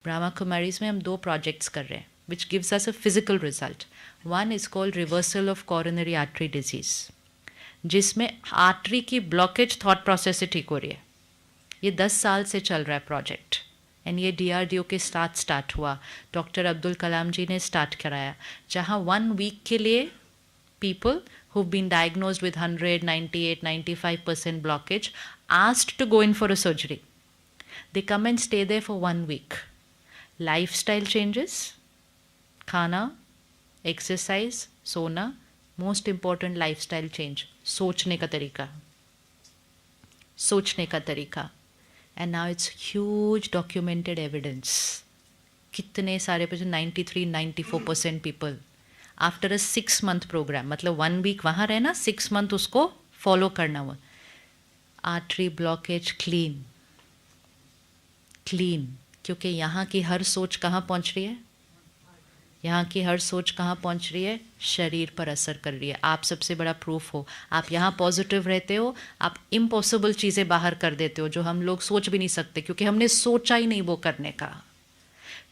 ब्रह्मा कुमारीज में हम 2 प्रोजेक्ट्स कर रहे हैं which gives us a physical result. One is called reversal of coronary artery disease, जिसमें आर्टरी की ब्लॉकेज थॉट प्रोसेस से ठीक हो रही है. ये 10 साल से चल रहा है प्रोजेक्ट एंड ये DRDO के साथ स्टार्ट हुआ. डॉक्टर अब्दुल कलाम जी ने स्टार्ट कराया, जहाँ 1 वीक के लिए people who've been diagnosed with 100, 98, 95% blockage asked to go in for a surgery. They come and stay there for 1 week. Lifestyle changes, खाना, exercise, सोना, most important lifestyle change, सोचने का तरीका, सोचने का तरीका. And now it's huge documented evidence. कितने सारे patient 93, 94% people after a 6 month programme, मतलब 1 week वहाँ रहना, 6 month उसको फॉलो करना हुआ. Artery blockage clean, clean. क्योंकि यहाँ की हर सोच कहाँ पहुँच रही है, यहाँ की हर सोच कहाँ पहुँच रही है, शरीर पर असर कर रही है. आप सबसे बड़ा प्रूफ हो. आप यहाँ पॉजिटिव रहते हो, आप इम्पॉसिबल चीज़ें बाहर कर देते हो जो हम लोग सोच भी नहीं सकते, क्योंकि हमने सोचा ही नहीं वो करने का.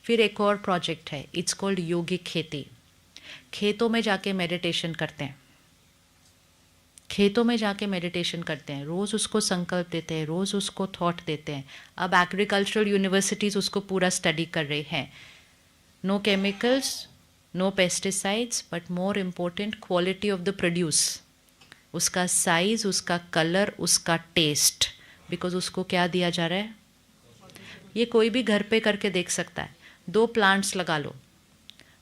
फिर एक और प्रोजेक्ट है, इट्स कॉल्ड योगिक खेती. खेतों में जाके मेडिटेशन करते हैं, खेतों में जाके मेडिटेशन करते हैं, रोज़ उसको संकल्प देते हैं, रोज़ उसको थॉट देते हैं. अब एग्रीकल्चरल यूनिवर्सिटीज़ उसको पूरा स्टडी कर रही हैं. No chemicals, no pesticides, but more important quality of the produce, उसका साइज़, उसका कलर, उसका टेस्ट. बिकॉज उसको क्या दिया जा रहा है, ये कोई भी घर पे करके देख सकता है. 2 प्लांट्स लगा लो,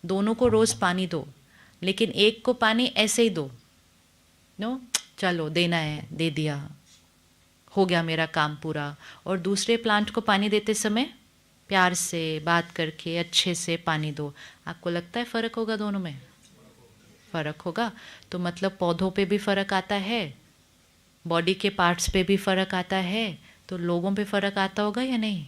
दोनों को रोज़ पानी दो, लेकिन एक को पानी ऐसे ही दो. नो, चलो देना है, दे दिया, हो गया मेरा काम पूरा. और दूसरे प्लांट को पानी देते समय प्यार से बात करके अच्छे से पानी दो. आपको लगता है फ़र्क होगा दोनों में? फ़र्क होगा. तो मतलब पौधों पे भी फ़र्क आता है, बॉडी के पार्ट्स पे भी फ़र्क आता है, तो लोगों पे फ़र्क आता होगा या नहीं?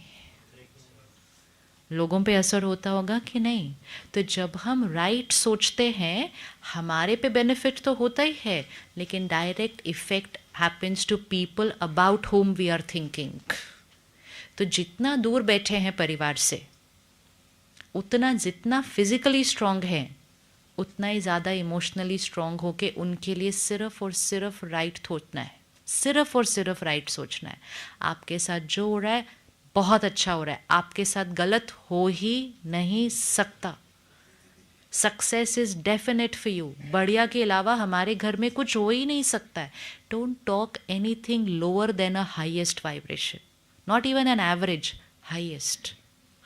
लोगों पे असर होता होगा कि नहीं? तो जब हम राइट सोचते हैं, हमारे पे बेनिफिट तो होता ही है, लेकिन direct effect happens to people about whom we are thinking. तो जितना दूर बैठे हैं परिवार से, उतना जितना फिजिकली स्ट्रांग है, उतना ही ज़्यादा इमोशनली स्ट्रांग होके उनके लिए सिर्फ और सिर्फ राइट सोचना है, सिर्फ और सिर्फ राइट सोचना है. आपके साथ जो हो रहा है बहुत अच्छा हो रहा है, आपके साथ गलत हो ही नहीं सकता. Success is definite for you. बढ़िया के अलावा हमारे घर में कुछ हो ही नहीं सकता है. Don't talk anything lower than a highest vibration, not even an average, highest.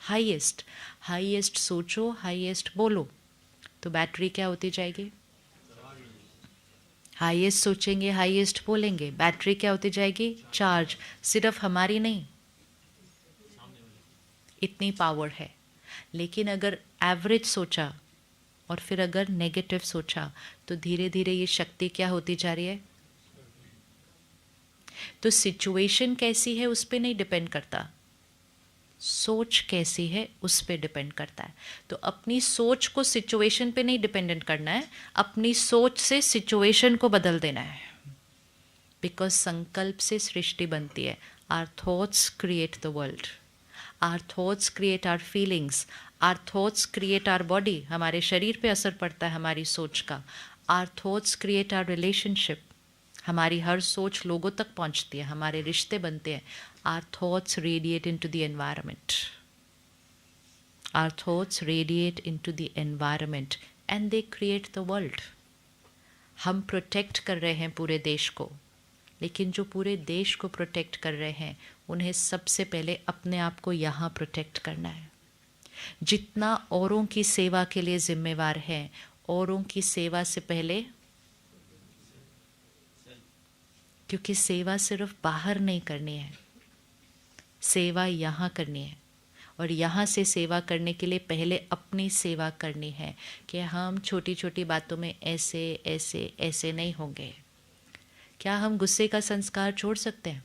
Highest, highest सोचो, हाईएस्ट बोलो, तो बैटरी क्या होती जाएगी? हाईएस्ट सोचेंगे, हाईएस्ट बोलेंगे, बैटरी क्या होती जाएगी? चार्ज. सिर्फ हमारी नहीं, इतनी पावर है. लेकिन अगर एवरेज सोचा और फिर अगर नेगेटिव सोचा, तो धीरे धीरे ये शक्ति क्या होती जा रही है? तो सिचुएशन कैसी है उस पर नहीं डिपेंड करता, सोच कैसी है उस पर डिपेंड करता है. तो अपनी सोच को सिचुएशन पे नहीं डिपेंडेंट करना है, अपनी सोच से सिचुएशन को बदल देना है. बिकॉज संकल्प से सृष्टि बनती है. Our thoughts create the world, our thoughts create our feelings, our thoughts create our body. हमारे शरीर पे असर पड़ता है हमारी सोच का. Our thoughts create our relationship, हमारी हर सोच लोगों तक पहुंचती है, हमारे रिश्ते बनते हैं. Our thoughts radiate into the environment, our thoughts radiate into the environment and they create the world. हम प्रोटेक्ट कर रहे हैं पूरे देश को, लेकिन जो पूरे देश को प्रोटेक्ट कर रहे हैं, उन्हें सबसे पहले अपने आप को यहाँ प्रोटेक्ट करना है. जितना औरों की सेवा के लिए जिम्मेवार है, औरों की सेवा से पहले, क्योंकि सेवा सिर्फ बाहर नहीं करनी है, सेवा यहाँ करनी है. और यहाँ से सेवा करने के लिए पहले अपनी सेवा करनी है कि हम छोटी छोटी बातों में ऐसे ऐसे ऐसे नहीं होंगे. क्या हम गुस्से का संस्कार छोड़ सकते हैं?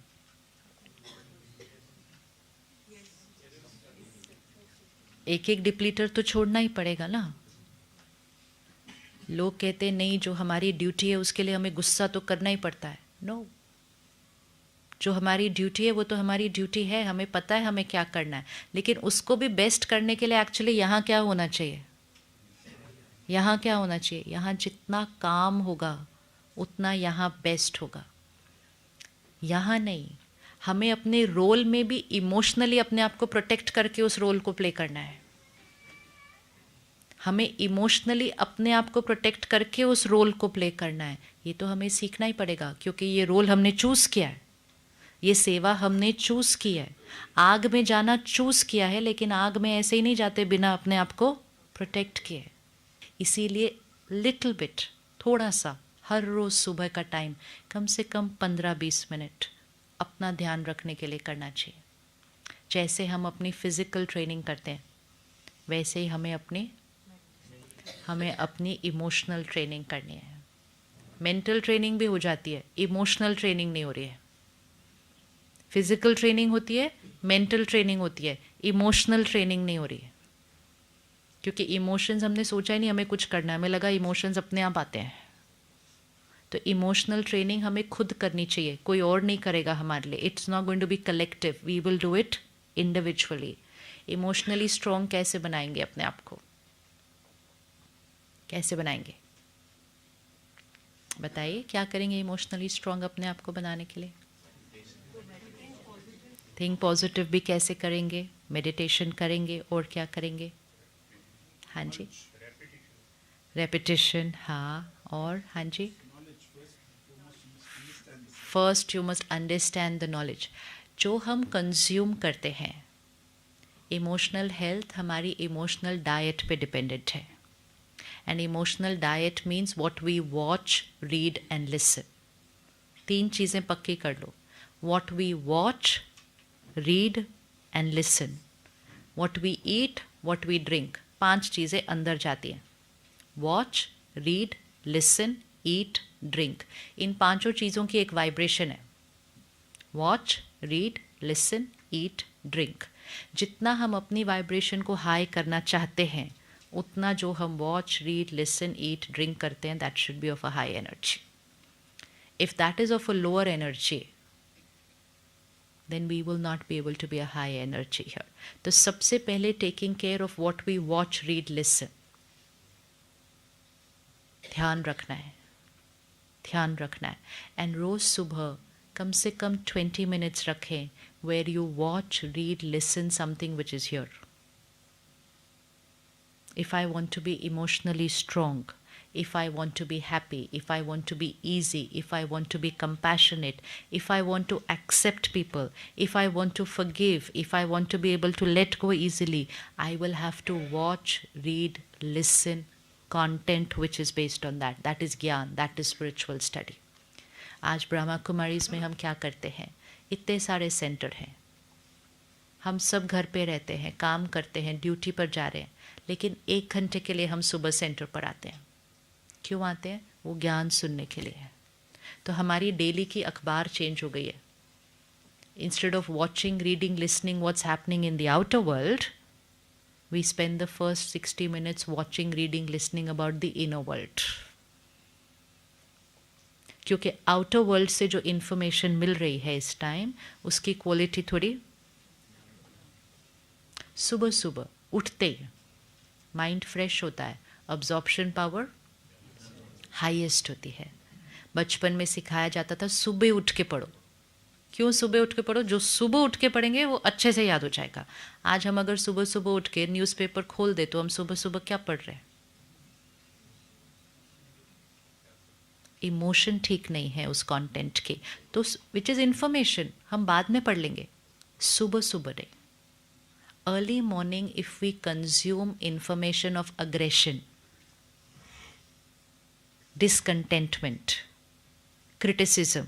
एक एक डिप्लीटर तो छोड़ना ही पड़ेगा ना. लोग कहते हैं नहीं, जो हमारी ड्यूटी है उसके लिए हमें गुस्सा तो करना ही पड़ता है. नो, जो हमारी ड्यूटी है वो तो हमारी ड्यूटी है, हमें पता है हमें क्या करना है, लेकिन उसको भी बेस्ट करने के लिए एक्चुअली यहाँ क्या होना चाहिए, यहाँ क्या होना चाहिए, यहाँ जितना काम होगा उतना यहाँ बेस्ट होगा। यहाँ नहीं, हमें अपने रोल में भी इमोशनली अपने आप को प्रोटेक्ट करके उस रोल को प्ले करना है। हमें इमोशनली अपने आप को प्रोटेक्ट करके उस रोल को प्ले करना है। ये तो हमें सीखना ही पड़ेगा, क्योंकि ये रोल हमने चूज़ किया है, ये सेवा हमने चूज़ की है, आग में जाना चूज़ किया है, लेकिन आग में ऐसे ही नहीं जाते बिना अपने आप को प्रोटेक्ट किए। इसीलिए लिटिल बिट, थोड़ा सा, हर रोज़ सुबह का टाइम कम से कम 15-20 मिनट अपना ध्यान रखने के लिए करना चाहिए। जैसे हम अपनी फिज़िकल ट्रेनिंग करते हैं, वैसे ही हमें अपनी इमोशनल ट्रेनिंग करनी है। मेंटल ट्रेनिंग भी हो जाती है, इमोशनल ट्रेनिंग नहीं हो रही है। फिज़िकल ट्रेनिंग होती है, मेंटल ट्रेनिंग होती है, इमोशनल ट्रेनिंग नहीं हो रही है। क्योंकि इमोशंस हमने सोचा ही नहीं हमें कुछ करना है, हमें लगा इमोशंस अपने आप आते हैं। तो इमोशनल ट्रेनिंग हमें खुद करनी चाहिए, कोई और नहीं करेगा हमारे लिए। It's not going to be collective, we will do it individually. Emotionally strong कैसे बनाएंगे अपने आप को, कैसे बनाएंगे बताइए, क्या करेंगे इमोशनली स्ट्रॉन्ग अपने आप को बनाने के लिए? थिंक पॉजिटिव भी कैसे करेंगे, मेडिटेशन करेंगे, और क्या करेंगे? हाँ जी, रेपिटेशन, हाँ, और हाँ जी, first you must understand the knowledge. जो हम कंज्यूम करते हैं, इमोशनल हेल्थ हमारी इमोशनल डाइट पे डिपेंडेंट है। And emotional diet means what we watch, read and listen. 3 चीज़ें पक्की कर लो, what we watch, read and listen, what we eat, what we drink. 5 चीज़ें अंदर जाती हैं, watch, read, listen, eat, drink. इन 5 चीज़ों की एक वाइब्रेशन है, watch, read, listen, eat, drink. जितना हम अपनी वाइब्रेशन को हाई करना चाहते हैं, उतना जो हम watch, read, listen, eat, drink करते हैं, that should be of a high energy. If that is of a lower energy, then we will not be able to be a high energy here. तो सबसे पहले taking care of what we watch, read, listen, ध्यान रखना है, ध्यान रखना है। And रोज़ सुबह कम से कम 20 minutes रखें where you watch, read, listen something which is here. If I want to be emotionally strong, if I want to be happy, if I want to be easy, if I want to be compassionate, if I want to accept people, if I want to forgive, if I want to be able to let go easily, I will have to watch, read, listen content which is based on that. That is ज्ञान, that is spiritual study. आज ब्रह्मा कुमारीज में हम क्या करते हैं, इतने सारे centre हैं, हम सब घर पे रहते हैं, काम करते हैं, ड्यूटी पर जा रहे हैं, लेकिन 1 घंटे के लिए हम सुबह सेंटर पर आते हैं। क्यों आते हैं? वो ज्ञान सुनने के लिए है। तो हमारी डेली की अखबार चेंज हो गई है। Instead of watching, reading, listening what's happening in the outer world, we spend the first 60 minutes watching, reading, listening about the inner world. क्योंकि आउटर वर्ल्ड से जो इन्फॉर्मेशन मिल रही है इस टाइम, उसकी क्वालिटी थोड़ी, सुबह सुबह उठते ही माइंड फ्रेश होता है, अब्जॉर्प्शन पावर हाईएस्ट होती है। बचपन में सिखाया जाता था सुबह उठ के पढ़ो। क्यों सुबह उठ के पढ़ो? जो सुबह उठ के पढ़ेंगे वो अच्छे से याद हो जाएगा। आज हम अगर सुबह सुबह उठ के न्यूज़पेपर खोल दे तो हम सुबह सुबह क्या पढ़ रहे हैं? इमोशन ठीक नहीं है उस कंटेंट के, तो विच इज़ इन्फॉर्मेशन हम बाद में पढ़ लेंगे, सुबह सुबह नहीं। Early morning if we consume information of aggression, discontentment, criticism,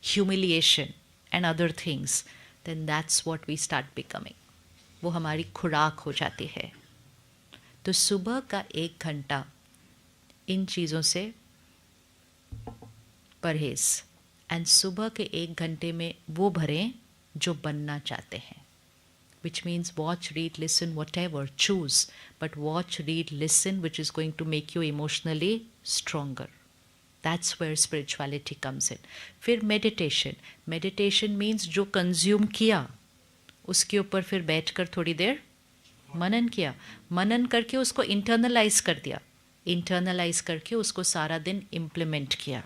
humiliation and other things, then that's what we start becoming. वो हमारी खुराक हो जाती है। तो सुबह का 1 घंटा इन चीज़ों से परहेज, एंड सुबह के 1 घंटे में वो भरें जो बनना चाहते हैं, which means watch, read, listen, whatever, choose, but watch, read, listen, which is going to make you emotionally stronger. That's where spirituality comes in. फिर मेडिटेशन. मेडिटेशन मीन्स जो कंज्यूम किया उसके ऊपर फिर बैठकर थोड़ी देर मनन किया. मनन करके उसको इंटरनलाइज कर दिया. इंटरनलाइज करके उसको सारा दिन इम्प्लीमेंट किया.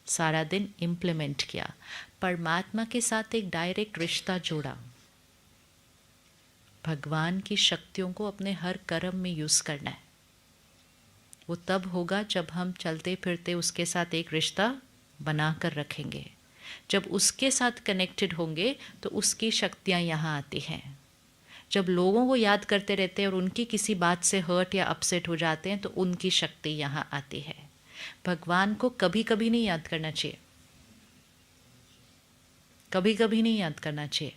सारा दिन इम्प्लीमेंट किया. परमात्मा के साथ एक डायरेक्ट रिश्ता जोड़ा. भगवान की शक्तियों को अपने हर कर्म में यूज़ करना है. वो तब होगा जब हम चलते फिरते उसके साथ एक रिश्ता बना कर रखेंगे. जब उसके साथ कनेक्टेड होंगे तो उसकी शक्तियाँ यहाँ आती हैं. जब लोगों को याद करते रहते हैं और उनकी किसी बात से हर्ट या अपसेट हो जाते हैं तो उनकी शक्ति यहाँ आती है. भगवान को कभी कभी नहीं याद करना चाहिए. कभी कभी नहीं याद करना चाहिए.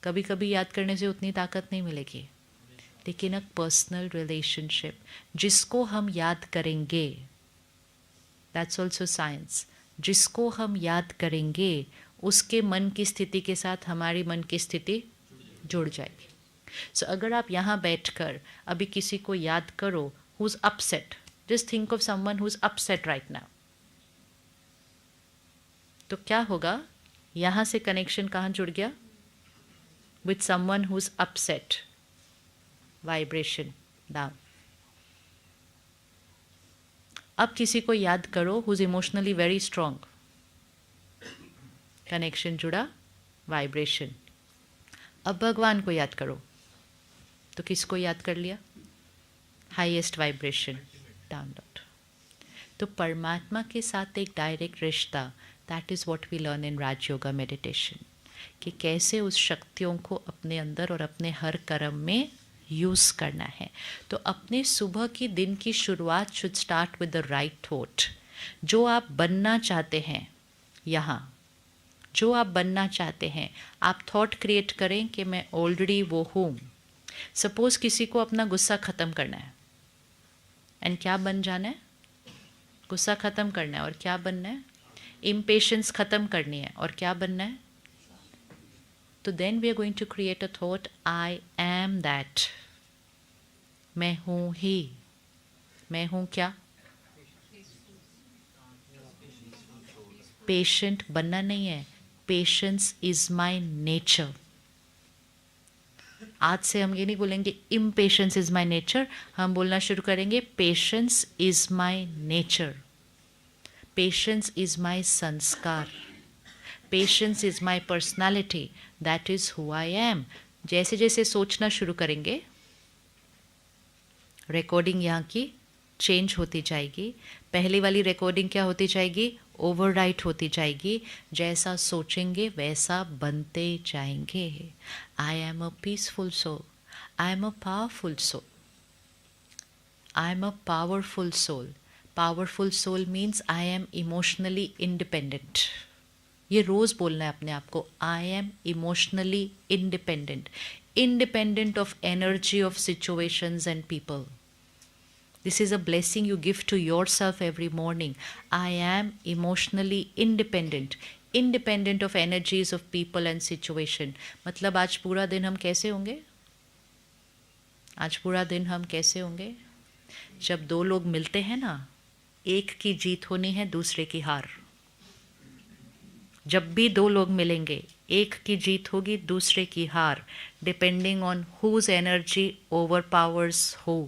कभी कभी याद करने से उतनी ताकत नहीं मिलेगी. लेकिन एक पर्सनल रिलेशनशिप जिसको हम याद करेंगे, दैट्स ऑल्सो साइंस. जिसको हम याद करेंगे उसके मन की स्थिति के साथ हमारी मन की स्थिति जुड़ जाएगी. सो अगर आप यहाँ बैठकर अभी किसी को याद करो who is upset, just think of someone who is upset right now, तो क्या होगा? यहाँ से कनेक्शन कहाँ जुड़ गया? With someone who is upset. Vibration down. अब किसी को याद करो who is emotionally very strong. Connection जुड़ा, वाइब्रेशन. अब भगवान को याद करो तो किसको याद कर लिया? Highest vibration, download. तो परमात्मा के साथ एक डायरेक्ट रिश्ता, that is what we learn in Raj yoga meditation. कि कैसे उस शक्तियों को अपने अंदर और अपने हर कर्म में यूज़ करना है. तो अपने सुबह की दिन की शुरुआत should start with the right thought. जो आप बनना चाहते हैं, यहाँ जो आप बनना चाहते हैं, आप थॉट क्रिएट करें कि मैं ऑलरेडी वो हूँ. सपोज किसी को अपना गुस्सा ख़त्म करना है, एंड क्या बन जाना है? गुस्सा ख़त्म करना है. और क्या बनना है? इम्पेशेंस ख़त्म करनी है. और क्या बनना है? तो then we are going to create a thought, I am that. मैं हूँ ही. मैं हूँ क्या? पेशेंट बनना नहीं है. Patience is my nature. आज से हम ये नहीं बोलेंगे इम्पेशेंस इज माई नेचर. हम बोलना शुरू करेंगे patience is my nature. Patience is my sanskar. Patience is my personality. That is who I am. जैसे जैसे सोचना शुरू करेंगे, रिकॉर्डिंग यहाँ की चेंज होती जाएगी. पहली वाली रिकॉर्डिंग क्या होती जाएगी? ओवरराइट होती जाएगी. जैसा सोचेंगे वैसा बनते जाएंगे. I am a peaceful soul. I am a powerful soul. I am a powerful soul. Powerful soul means I am emotionally independent. ये रोज़ बोलना है अपने आप को, I am emotionally independent. Independent of energy of situations and people. This is a blessing you give to yourself every morning. I am emotionally independent. Independent of energies of people and situation. मतलब आज पूरा दिन हम कैसे होंगे? आज पूरा दिन हम कैसे होंगे? जब दो लोग मिलते हैं ना, एक की जीत होनी है, दूसरे की हार. जब भी दो लोग मिलेंगे, एक की जीत होगी, दूसरे की हार. Depending on whose energy overpowers who.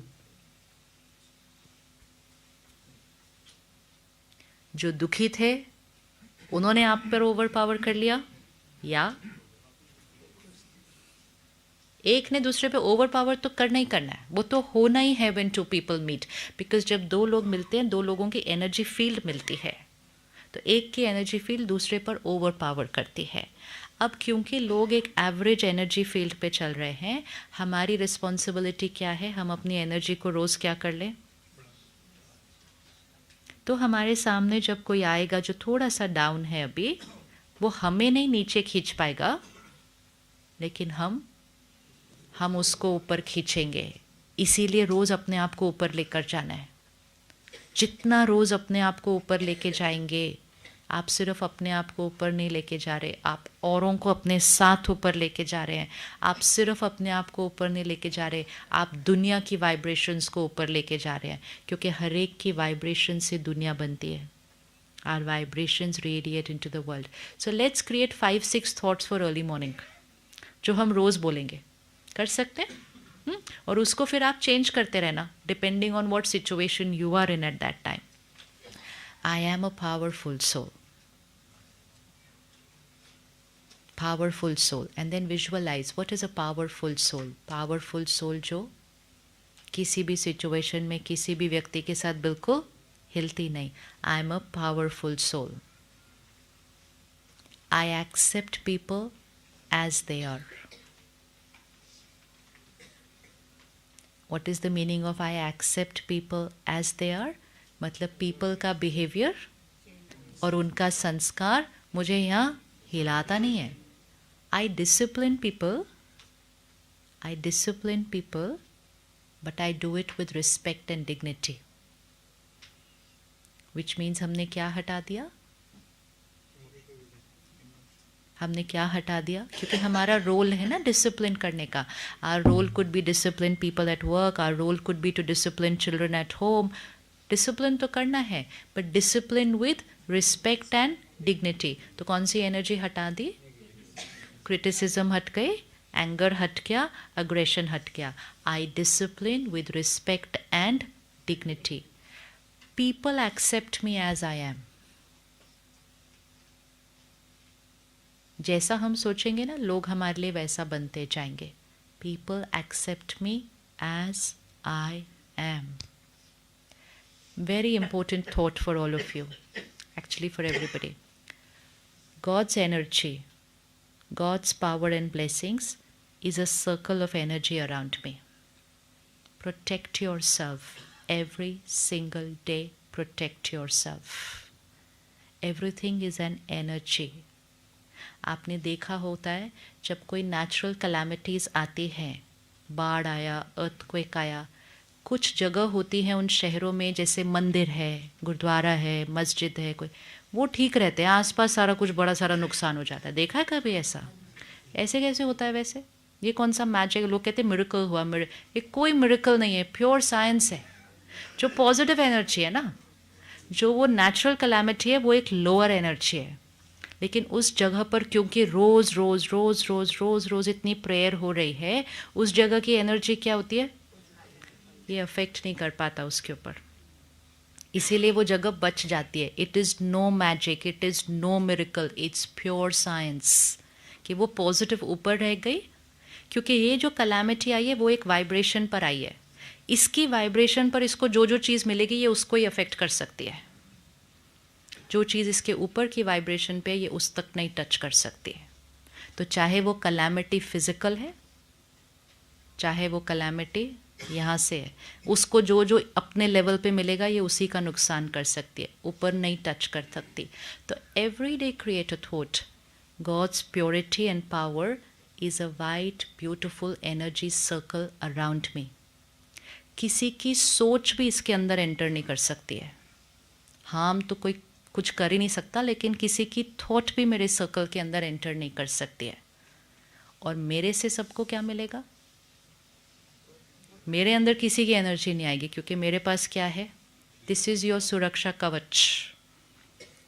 जो दुखी थे उन्होंने आप पर ओवर पावर कर लिया, या एक ने दूसरे पे ओवर पावर तो करना ही करना है. वो तो होना ही है when two people meet. Because जब दो लोग मिलते हैं, दो लोगों की एनर्जी फील्ड मिलती है, तो एक की एनर्जी फील्ड दूसरे पर ओवर पावर करती है. अब क्योंकि लोग एक एवरेज एनर्जी फील्ड पे चल रहे हैं, हमारी रिस्पॉन्सिबिलिटी क्या है? हम अपनी एनर्जी को रोज़ क्या कर लें? तो हमारे सामने जब कोई आएगा जो थोड़ा सा डाउन है अभी, वो हमें नहीं नीचे खींच पाएगा, लेकिन हम उसको ऊपर खींचेंगे. इसीलिए रोज़ अपने आप को ऊपर लेकर जाना है. जितना रोज़ अपने आप को ऊपर लेके जाएंगे आप सिर्फ अपने आप को ऊपर नहीं लेके जा रहे, आप औरों को अपने साथ ऊपर लेके जा रहे हैं। आप सिर्फ अपने आप को ऊपर नहीं लेके जा रहे, आप दुनिया की वाइब्रेशंस को ऊपर लेके जा रहे हैं, क्योंकि हर एक की वाइब्रेशन से दुनिया बनती है। Our vibrations radiate into the world. So let's create 5-6 thoughts for early morning, जो हम रोज़ बोलेंगे। कर सकते हैं? और उसको फिर आप चेंज करते रहना depending on what situation you are in at that time. I am a powerful soul. Powerful soul. And then visualize what is a powerful soul. Powerful soul जो किसी भी सिचुएशन में किसी भी व्यक्ति के साथ बिल्कुल हिलती नहीं। I am a powerful soul. I accept people as they are. What is the meaning of I accept people as they are? मतलब people का behavior और उनका संस्कार मुझे यहाँ हिलाता नहीं है। I discipline people, but I do it with respect and dignity. Which means हमने क्या हटा दिया? क्योंकि हमारा रोल है ना डिसिप्लिन करने का। Our role could be discipline people at work, our role could be to discipline children at home. Discipline तो करना है, but discipline with respect and dignity. तो कौन सी एनर्जी हटा दी? क्रिटिसिज्म हट गई, एंगर हट गया, अग्रेशन हट गया। I discipline with respect and dignity. People accept me as I am. जैसा हम सोचेंगे ना, लोग हमारे लिए वैसा बनते जाएंगे। People accept me as I am. Very important thought for all of you, actually for everybody. God's energy, God's power and blessings is a circle of energy around me. Protect yourself every single day. Protect yourself. Everything is an energy. आपने देखा होता है जब कोई natural calamities आती हैं, बाढ़ आया, अर्थक्वेक आया, कुछ जगह होती हैं उन शहरों में, जैसे मंदिर है, गुरुद्वारा है, मस्जिद है, कोई वो ठीक रहते हैं, आसपास सारा कुछ बड़ा सारा नुकसान हो जाता है। देखा है कभी ऐसा? ऐसे कैसे होता है वैसे? ये कौन सा मैजिक? लोग कहते हैं मिरेकल हुआ। ये कोई मिरेकल नहीं है, प्योर साइंस है। जो पॉजिटिव एनर्जी है ना, जो वो नेचुरल कैलामिटी है, वो एक लोअर एनर्जी है। लेकिन उस जगह पर क्योंकि रोज़ रोज़ रोज़ रोज़ रोज़ रोज़ इतनी प्रेयर हो रही है, उस जगह की एनर्जी क्या होती है? ये अफेक्ट नहीं कर पाता उसके ऊपर, इसीलिए वो जगह बच जाती है। It is no magic, it is no miracle, it's pure science कि वो पॉजिटिव ऊपर रह गई। क्योंकि ये जो कैलामिटी आई है वो एक वाइब्रेशन पर आई है, इसकी वाइब्रेशन पर इसको जो जो चीज़ मिलेगी ये उसको ही अफेक्ट कर सकती है। जो चीज़ इसके ऊपर की वाइब्रेशन पे ये उस तक नहीं टच कर सकती है। तो चाहे वो कैलामिटी फिजिकल है, चाहे वो कैलामिटी यहाँ से है, उसको जो जो अपने लेवल पे मिलेगा ये उसी का नुकसान कर सकती है, ऊपर नहीं टच कर सकती। तो every day create a thought, God's purity and power is a white beautiful energy circle around me. किसी की सोच भी इसके अंदर एंटर नहीं कर सकती है। हम तो कोई कुछ कर ही नहीं सकता, लेकिन किसी की थॉट भी मेरे सर्कल के अंदर एंटर नहीं कर सकती है। और मेरे से सबको क्या मिलेगा? मेरे अंदर किसी की एनर्जी नहीं आएगी, क्योंकि मेरे पास क्या है? दिस इज़ योर सुरक्षा कवच।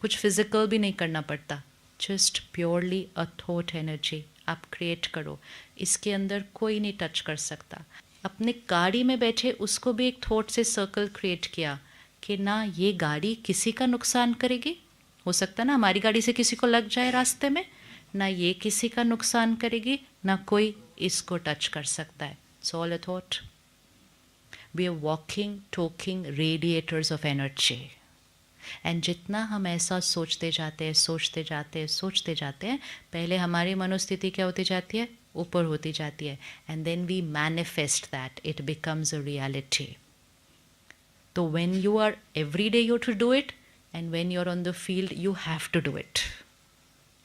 कुछ फिजिकल भी नहीं करना पड़ता, just purely a thought energy आप क्रिएट करो, इसके अंदर कोई नहीं टच कर सकता। अपने गाड़ी में बैठे उसको भी एक थॉट से सर्कल क्रिएट किया कि ना ये गाड़ी किसी का नुकसान करेगी। हो सकता है ना हमारी गाड़ी से किसी को लग जाए रास्ते में, ना ये किसी का नुकसान करेगी, ना कोई इसको टच कर सकता है। It's all a thought. We are walking talking radiators of energy. And जितना हम ऐसा सोचते जाते हैं सोचते जाते हैं सोचते जाते हैं, पहले हमारी मनोस्थिति क्या होती जाती है? ऊपर होती जाती है। And then we manifest that, it becomes a reality. तो when you are every day you to do it, and when you are on the field you have to do it,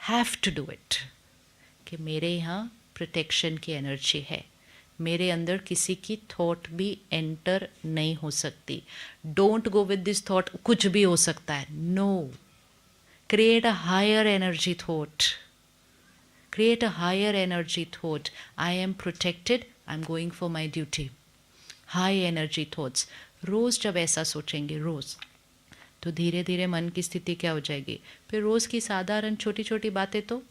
have to do it. कि मेरे यहाँ protection की energy है, मेरे अंदर किसी की थॉट भी एंटर नहीं हो सकती। Don't go with this thought, कुछ भी हो सकता है। No, create a higher energy thought. Create a higher energy thought. I am protected, I am going for my duty. High energy thoughts. रोज़ जब ऐसा सोचेंगे, रोज़, तो धीरे धीरे मन की स्थिति क्या हो जाएगी, फिर रोज़ की साधारण छोटी छोटी बातें तो